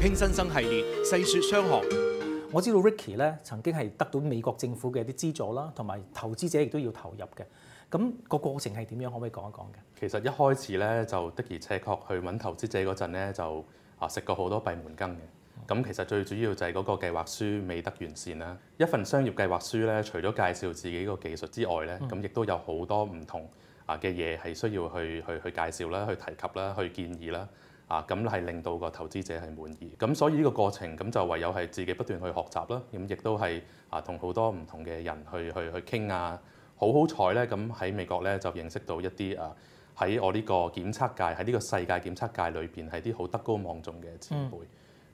傾新生系列細說商學。我知道 Ricky 咧曾經係得到美國政府嘅一啲資助啦，同埋投資者亦都要投入嘅。咁個過程係點樣？可唔可以講一講嘅？其實一開始咧就的而且確去揾投資者嗰陣咧就食過好多閉門羹嘅。咁其實最主要就係嗰個計劃書未得完善啦。一份商業計劃書咧，除咗介紹自己個技術之外咧，咁亦都有好多唔同嘅嘢係需要去介紹啦、去提及啦、去建議啦。咁係令到個投資者係滿意。咁所以呢個過程咁就唯有係自己不斷去學習啦。咁亦都係同好多唔同嘅人去傾啊。好彩咧，咁喺美國咧就認識到一啲喺我呢個檢測界，喺呢個世界檢測界裏邊係啲好德高望重嘅前輩，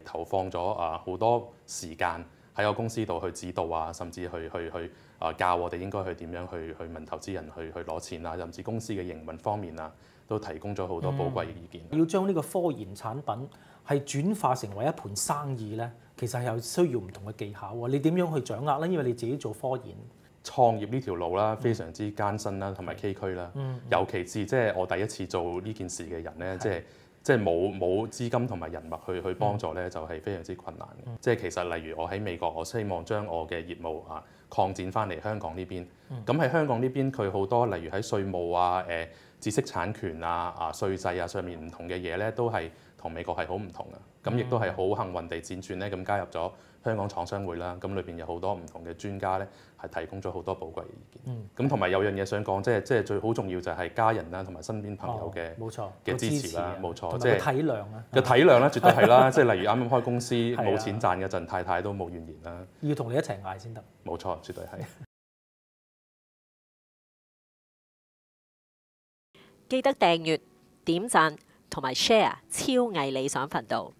投放咗好多時間喺我公司度去指導啊，甚至去教我哋應該去點樣去問投資人去攞錢啊，甚至公司嘅營運方面啊，都提供咗好多寶貴嘅意見。要將呢個科研產品係轉化成為一盤生意咧，其實係有需要唔同嘅技巧喎。你點樣去掌握咧？因為你自己做科研。創業呢條路啦，非常之艱辛啦，同埋崎嶇啦。尤其是即係我第一次做呢件事嘅人咧，即係冇資金同埋人脈去幫助咧，就係非常之困難嘅。即係其實例如我喺美國，我希望將我嘅業務擴展翻嚟香港呢邊。咁喺香港呢邊，佢好多例如喺稅務啊、知識產權啊、稅制啊上面唔同嘅嘢咧，都係同美國係好唔同嘅。咁亦都係好幸運地輾轉咧，咁加入咗香港廠商會啦。咁裏邊有好多唔同嘅專家咧，係提供咗好多寶貴嘅意見。咁同埋有樣嘢想講，即係最好重要就係家人啦，同埋身邊朋友嘅冇錯嘅支持啦，冇錯，即係體諒啊。嘅體諒啦，絕對係啦。即係例如啱啱開公司冇錢賺嗰陣，太太都冇怨言啦。要同你一齊捱先得。冇錯，絕對係。記得訂閱、點讚同埋 share 超毅理想頻道。